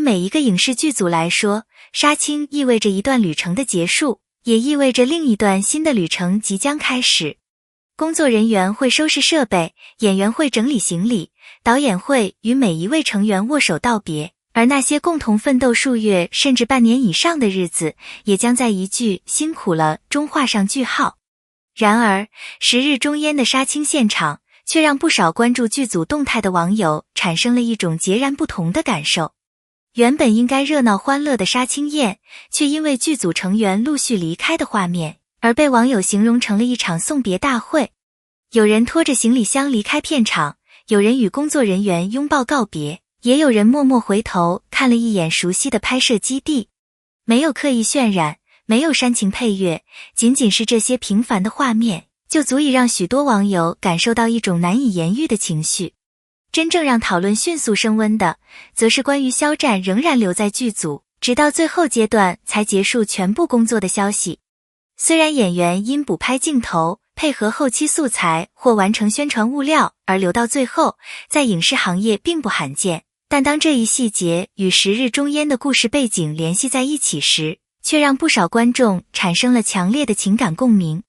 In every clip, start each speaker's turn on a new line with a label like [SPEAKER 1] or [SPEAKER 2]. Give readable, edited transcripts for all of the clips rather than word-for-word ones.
[SPEAKER 1] 每一个影视剧组来说，杀青意味着一段旅程的结束，也意味着另一段新的旅程即将开始。工作人员会收拾设备，演员会整理行李，导演会与每一位成员握手道别，而那些共同奋斗数月甚至半年以上的日子，也将在一句辛苦了中画上句号。然而，时日中烟的杀青现场，却让不少关注剧组动态的网友产生了一种截然不同的感受。原本应该热闹欢乐的杀青宴，却因为剧组成员陆续离开的画面，而被网友形容成了一场送别大会。有人拖着行李箱离开片场，有人与工作人员拥抱告别，也有人默默回头看了一眼熟悉的拍摄基地。没有刻意渲染，没有煽情配乐，仅仅是这些平凡的画面，就足以让许多网友感受到一种难以言喻的情绪。真正让讨论迅速升温的，则是关于肖战仍然留在剧组，直到最后阶段才结束全部工作的消息。虽然演员因补拍镜头、配合后期素材或完成宣传物料而留到最后，在影视行业并不罕见，但当这一细节与时日中烟的故事背景联系在一起时，却让不少观众产生了强烈的情感共鸣。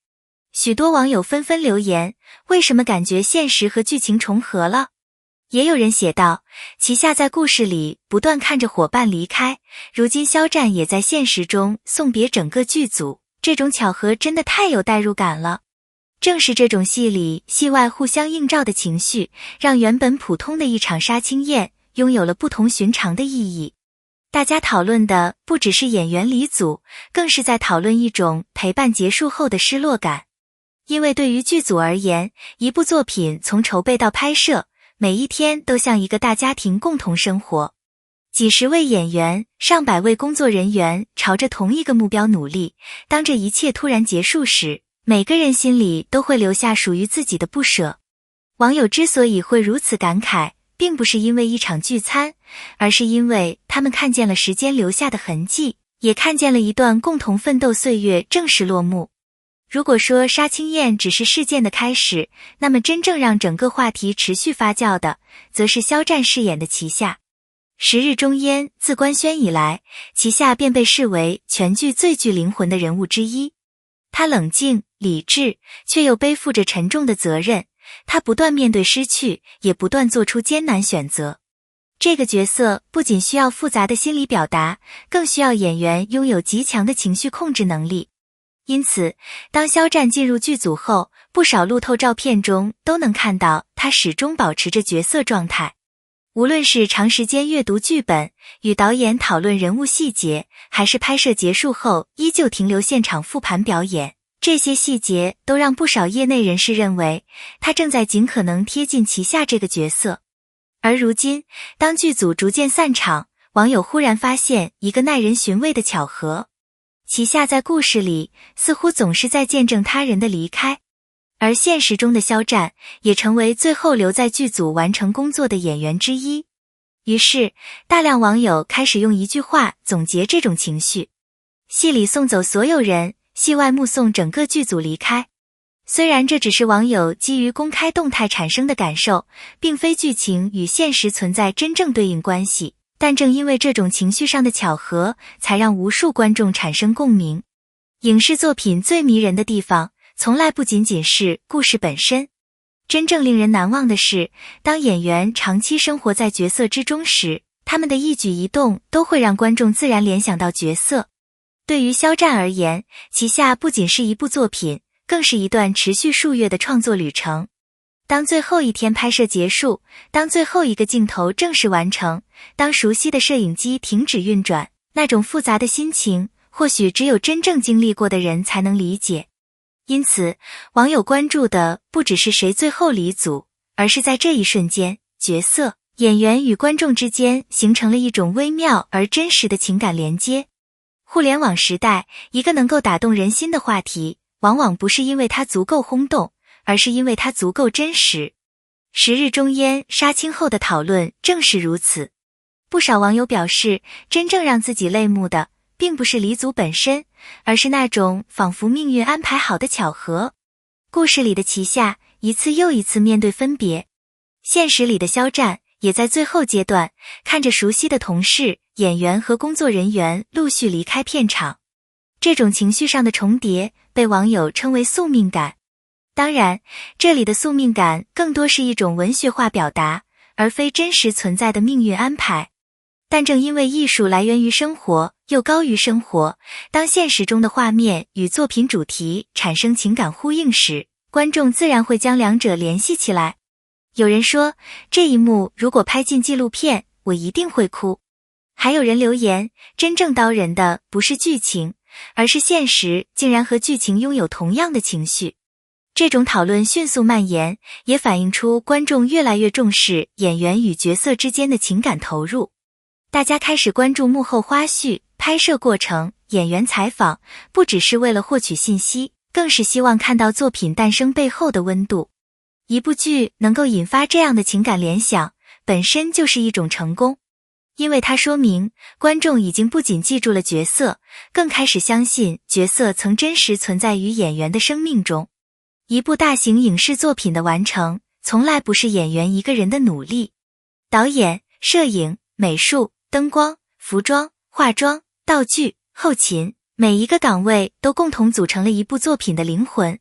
[SPEAKER 1] 许多网友纷纷留言，为什么感觉现实和剧情重合了？也有人写道，旗下在故事里不断看着伙伴离开，如今肖战也在现实中送别整个剧组，这种巧合真的太有代入感了。正是这种戏里戏外互相映照的情绪，让原本普通的一场杀青宴拥有了不同寻常的意义。大家讨论的不只是演员离组，更是在讨论一种陪伴结束后的失落感。因为对于剧组而言，一部作品从筹备到拍摄，每一天都像一个大家庭共同生活。几十位演员、上百位工作人员朝着同一个目标努力，当这一切突然结束时，每个人心里都会留下属于自己的不舍。网友之所以会如此感慨，并不是因为一场聚餐，而是因为他们看见了时间留下的痕迹，也看见了一段共同奋斗岁月正式落幕。如果说杀青宴只是事件的开始，那么真正让整个话题持续发酵的，则是肖战饰演的旗下。时日中烟自官宣以来，旗下便被视为全剧最具灵魂的人物之一。他冷静、理智，却又背负着沉重的责任。他不断面对失去，也不断做出艰难选择。这个角色不仅需要复杂的心理表达，更需要演员拥有极强的情绪控制能力。因此，当肖战进入剧组后，不少路透照片中都能看到他始终保持着角色状态。无论是长时间阅读剧本，与导演讨论人物细节，还是拍摄结束后依旧停留现场复盘表演，这些细节都让不少业内人士认为，他正在尽可能贴近旗下这个角色。而如今，当剧组逐渐散场，网友忽然发现一个耐人寻味的巧合。旗下在故事里似乎总是在见证他人的离开，而现实中的肖战也成为最后留在剧组完成工作的演员之一。于是，大量网友开始用一句话总结这种情绪：戏里送走所有人，戏外目送整个剧组离开。虽然这只是网友基于公开动态产生的感受，并非剧情与现实存在真正对应关系，但正因为这种情绪上的巧合，才让无数观众产生共鸣。影视作品最迷人的地方，从来不仅仅是故事本身。真正令人难忘的是，当演员长期生活在角色之中时，他们的一举一动都会让观众自然联想到角色。对于肖战而言，旗下不仅是一部作品，更是一段持续数月的创作旅程。当最后一天拍摄结束，当最后一个镜头正式完成，当熟悉的摄影机停止运转，那种复杂的心情，或许只有真正经历过的人才能理解。因此，网友关注的不只是谁最后离组，而是在这一瞬间，角色、演员与观众之间形成了一种微妙而真实的情感连接。互联网时代，一个能够打动人心的话题，往往不是因为它足够轰动，而是因为它足够真实。时日中烟杀青后的讨论正是如此。不少网友表示，真正让自己泪目的，并不是离组本身，而是那种仿佛命运安排好的巧合。故事里的旗下一次又一次面对分别，现实里的肖战也在最后阶段看着熟悉的同事、演员和工作人员陆续离开片场。这种情绪上的重叠被网友称为宿命感。当然，这里的宿命感更多是一种文学化表达，而非真实存在的命运安排。但正因为艺术来源于生活，又高于生活，当现实中的画面与作品主题产生情感呼应时，观众自然会将两者联系起来。有人说，这一幕如果拍进纪录片，我一定会哭。还有人留言，真正刀人的不是剧情，而是现实竟然和剧情拥有同样的情绪。这种讨论迅速蔓延，也反映出观众越来越重视演员与角色之间的情感投入。大家开始关注幕后花絮、拍摄过程、演员采访，不只是为了获取信息，更是希望看到作品诞生背后的温度。一部剧能够引发这样的情感联想，本身就是一种成功，因为它说明观众已经不仅记住了角色，更开始相信角色曾真实存在于演员的生命中。一部大型影视作品的完成，从来不是演员一个人的努力。导演、摄影、美术、灯光、服装、化妆、道具、后勤，每一个岗位都共同组成了一部作品的灵魂。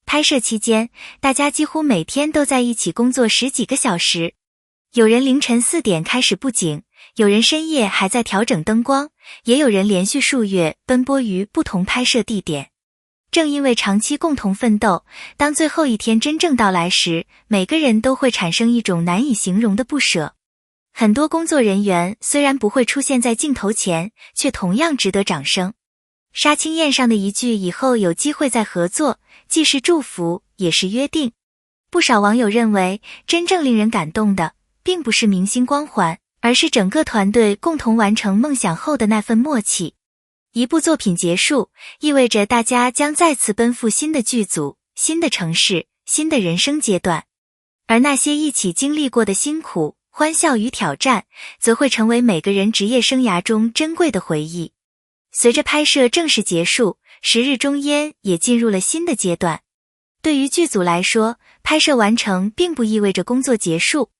[SPEAKER 1] 拍摄期间，大家几乎每天都在一起工作10几个小时。有人凌晨4点开始布景，有人深夜还在调整灯光，也有人连续数月奔波于不同拍摄地点。正因为长期共同奋斗，当最后一天真正到来时，每个人都会产生一种难以形容的不舍。很多工作人员虽然不会出现在镜头前，却同样值得掌声。杀青宴上的一句以后有机会再合作，既是祝福，也是约定。不少网友认为，真正令人感动的，并不是明星光环，而是整个团队共同完成梦想后的那份默契。一部作品结束，意味着大家将再次奔赴新的剧组、新的城市、新的人生阶段。而那些一起经历过的辛苦、欢笑与挑战，则会成为每个人职业生涯中珍贵的回忆。随着拍摄正式结束，十日终焉也进入了新的阶段。对于剧组来说，拍摄完成并不意味着工作结束。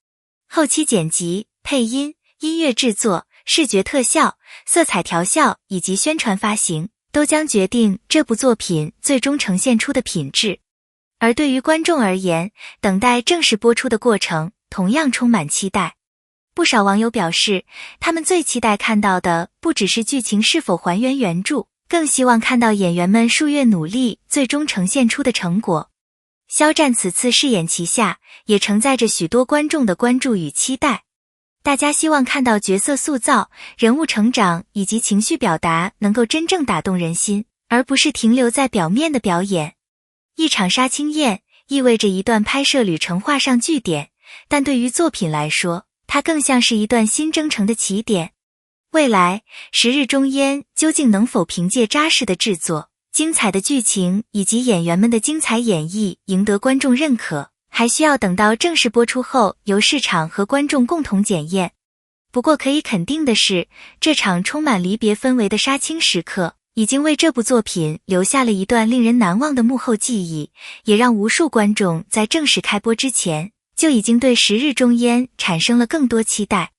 [SPEAKER 1] 后期剪辑、配音、音乐制作、视觉特效、色彩调校以及宣传发行，都将决定这部作品最终呈现出的品质。而对于观众而言，等待正式播出的过程同样充满期待。不少网友表示，他们最期待看到的不只是剧情是否还原原著，更希望看到演员们数月努力最终呈现出的成果。肖战此次饰演旗下，也承载着许多观众的关注与期待。大家希望看到角色塑造、人物成长以及情绪表达能够真正打动人心，而不是停留在表面的表演。一场杀青宴意味着一段拍摄旅程画上句点，但对于作品来说，它更像是一段新征程的起点。未来，十日终焉究竟能否凭借扎实的制作、精彩的剧情以及演员们的精彩演绎赢得观众认可，还需要等到正式播出后由市场和观众共同检验。不过可以肯定的是，这场充满离别氛围的杀青时刻已经为这部作品留下了一段令人难忘的幕后记忆，也让无数观众在正式开播之前就已经对十日终焉产生了更多期待。